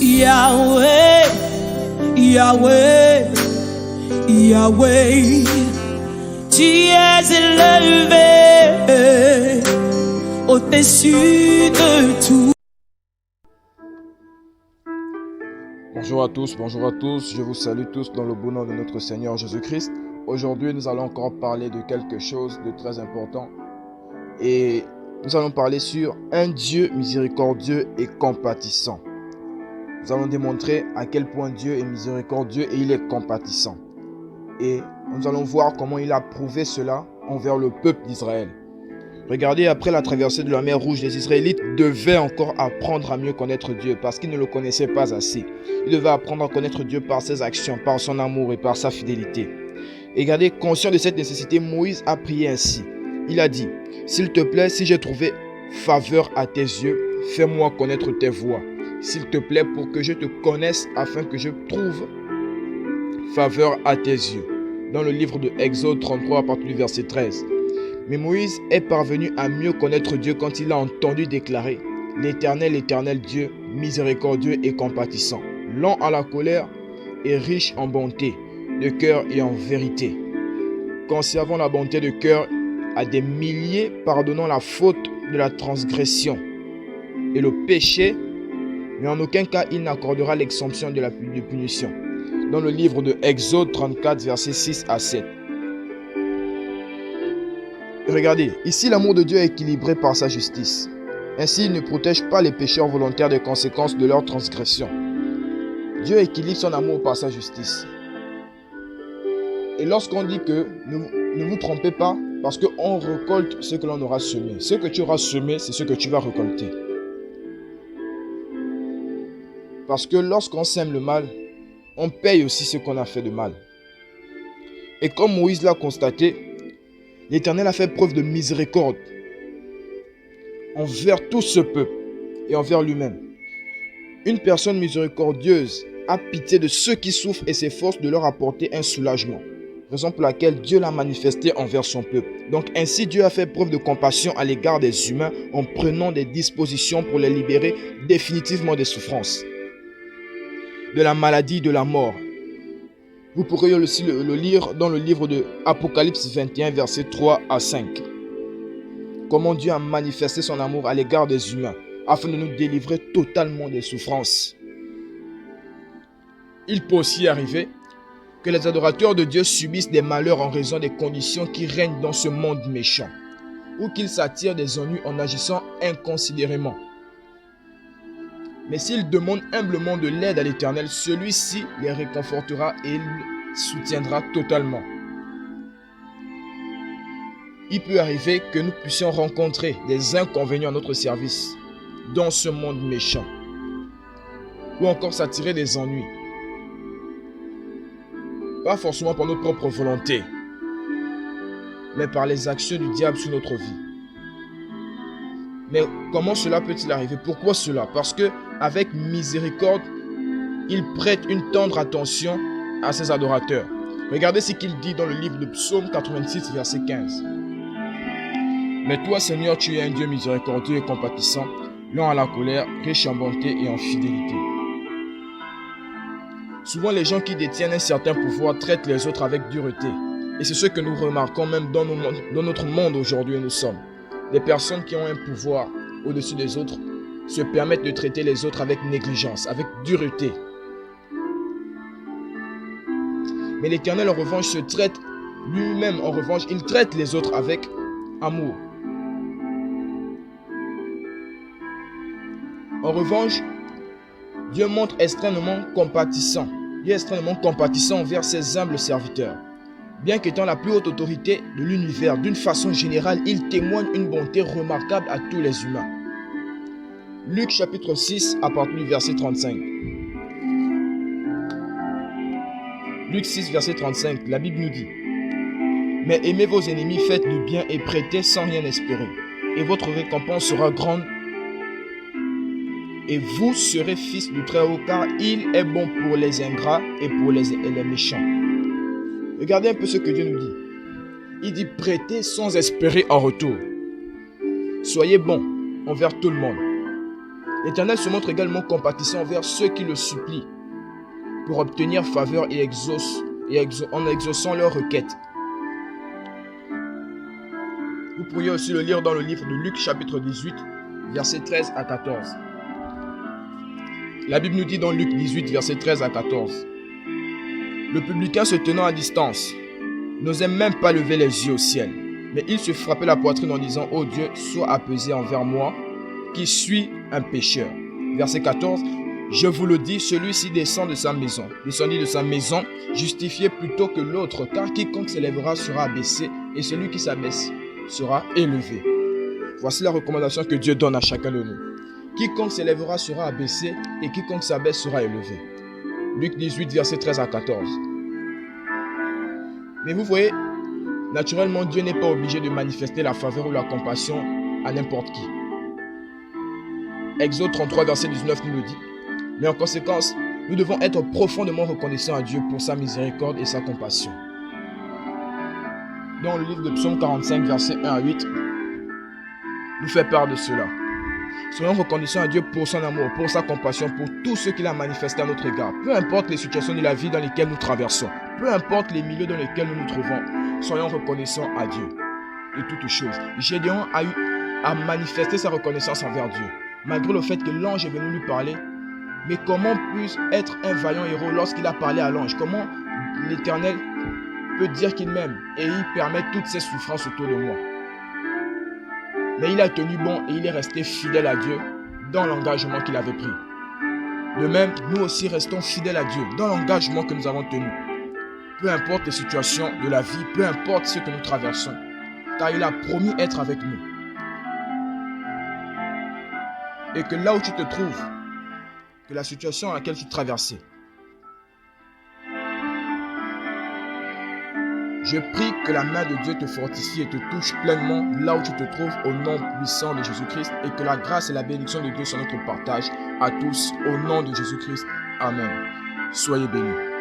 Yahweh, Yahweh, Yahweh, tu es élevé au-dessus de tout. Bonjour à tous, je vous salue tous dans le beau nom de notre Seigneur Jésus-Christ. Aujourd'hui, nous allons encore parler de quelque chose de très important et nous allons parler sur un Dieu miséricordieux et compatissant. Nous allons démontrer à quel point Dieu est miséricordieux et il est compatissant. Et nous allons voir comment il a prouvé cela envers le peuple d'Israël. Regardez, après la traversée de la mer Rouge, les Israélites devaient encore apprendre à mieux connaître Dieu parce qu'ils ne le connaissaient pas assez. Ils devaient apprendre à connaître Dieu par ses actions, par son amour et par sa fidélité. Et regardez, conscient de cette nécessité, Moïse a prié ainsi. Il a dit, « S'il te plaît, si j'ai trouvé faveur à tes yeux, fais-moi connaître tes voies. S'il te plaît, pour que je te connaisse, afin que je trouve faveur à tes yeux. » Dans le livre de Exode 33, à partir du verset 13. Mais Moïse est parvenu à mieux connaître Dieu quand il a entendu déclarer « L'Éternel, l'Éternel Dieu, miséricordieux et compatissant, lent à la colère et riche en bonté, de cœur et en vérité, conservant la bonté de cœur à des milliers, pardonnant la faute de la transgression et le péché, mais en aucun cas il n'accordera l'exemption de la punition. » Dans le livre de Exode 34, versets 6 à 7. Regardez, ici l'amour de Dieu est équilibré par sa justice. Ainsi, il ne protège pas les pécheurs volontaires des conséquences de leur transgression. Dieu équilibre son amour par sa justice. Et lorsqu'on dit que ne vous trompez pas, parce qu'on récolte ce que l'on aura semé. Ce que tu auras semé, c'est ce que tu vas récolter. Parce que lorsqu'on sème le mal, on paye aussi ce qu'on a fait de mal. Et comme Moïse l'a constaté, l'Éternel a fait preuve de miséricorde envers tout ce peuple et envers lui-même. Une personne miséricordieuse a pitié de ceux qui souffrent et s'efforce de leur apporter un soulagement. Raison pour laquelle Dieu l'a manifesté envers son peuple. Donc ainsi Dieu a fait preuve de compassion à l'égard des humains en prenant des dispositions pour les libérer définitivement des souffrances, de la maladie, de la mort. Vous pourrez aussi le lire dans le livre de Apocalypse 21, versets 3 à 5. Comment Dieu a manifesté son amour à l'égard des humains, afin de nous délivrer totalement des souffrances. Il peut aussi arriver que les adorateurs de Dieu subissent des malheurs en raison des conditions qui règnent dans ce monde méchant, ou qu'ils s'attirent des ennuis en agissant inconsidérément. Mais s'ils demandent humblement de l'aide à l'Éternel, celui-ci les réconfortera et les soutiendra totalement. Il peut arriver que nous puissions rencontrer des inconvénients à notre service dans ce monde méchant, ou encore s'attirer des ennuis. Pas forcément par notre propre volonté, mais par les actions du diable sur notre vie. Mais comment cela peut-il arriver? Pourquoi cela? Parce que avec miséricorde, il prête une tendre attention à ses adorateurs. Regardez ce qu'il dit dans le livre de Psaume 86, verset 15. Mais toi, Seigneur, tu es un Dieu miséricordieux et compatissant, lent à la colère, riche en bonté et en fidélité. Souvent, les gens qui détiennent un certain pouvoir traitent les autres avec dureté. Et c'est ce que nous remarquons même dans notre monde aujourd'hui où nous sommes. Les personnes qui ont un pouvoir au-dessus des autres se permettent de traiter les autres avec négligence, avec dureté. Mais l'Éternel, en revanche, se traite lui-même, en revanche, il traite les autres avec amour. En revanche, Dieu montre extrêmement compatissant. Dieu est extrêmement compatissant envers ses humbles serviteurs. Bien qu'étant la plus haute autorité de l'univers, d'une façon générale, il témoigne une bonté remarquable à tous les humains. Luc chapitre 6, à partir du verset 35. Luc 6, verset 35, la Bible nous dit « Mais aimez vos ennemis, faites du bien et prêtez sans rien espérer, et votre récompense sera grande, et vous serez fils du Très-Haut, car il est bon pour les ingrats et pour les méchants. » Regardez un peu ce que Dieu nous dit. Il dit prêtez sans espérer en retour. Soyez bons envers tout le monde. L'Éternel se montre également compatissant envers ceux qui le supplient pour obtenir faveur en exaucant leurs requêtes. Vous pourriez aussi le lire dans le livre de Luc chapitre 18, versets 13 à 14. La Bible nous dit dans Luc 18, versets 13 à 14. Le publicain se tenant à distance n'osait même pas lever les yeux au ciel, mais il se frappait la poitrine en disant « Ô Dieu, sois apaisé envers moi, qui suis un pécheur. » Verset 14. Je vous le dis, celui-ci descendit de sa maison, justifié plutôt que l'autre, car quiconque s'élèvera sera abaissé, et celui qui s'abaisse sera élevé. Voici la recommandation que Dieu donne à chacun de nous. Quiconque s'élèvera sera abaissé, et quiconque s'abaisse sera élevé. Luc 18, versets 13 à 14. Mais vous voyez, naturellement, Dieu n'est pas obligé de manifester la faveur ou la compassion à n'importe qui. Exode 33, verset 19 nous le dit. Mais en conséquence, nous devons être profondément reconnaissants à Dieu pour sa miséricorde et sa compassion. Dans le livre de Psaume 45, versets 1 à 8, nous fait part de cela. Soyons reconnaissants à Dieu pour son amour, pour sa compassion, pour tout ce qu'il a manifesté à notre égard. Peu importe les situations de la vie dans lesquelles nous traversons, peu importe les milieux dans lesquels nous nous trouvons, soyons reconnaissants à Dieu de toutes choses. Gédéon a eu à manifester sa reconnaissance envers Dieu, malgré le fait que l'ange est venu lui parler. Mais comment puis-je être un vaillant héros lorsqu'il a parlé à l'ange? Comment l'Éternel peut dire qu'il m'aime et il permet toutes ces souffrances autour de moi? Mais il a tenu bon et il est resté fidèle à Dieu dans l'engagement qu'il avait pris. De même, nous aussi restons fidèles à Dieu dans l'engagement que nous avons tenu. Peu importe les situations de la vie, peu importe ce que nous traversons, car il a promis être avec nous. Et que là où tu te trouves, que la situation à laquelle tu traversais, je prie que la main de Dieu te fortifie et te touche pleinement là où tu te trouves au nom puissant de Jésus-Christ et que la grâce et la bénédiction de Dieu soient notre partage à tous au nom de Jésus-Christ. Amen. Soyez bénis.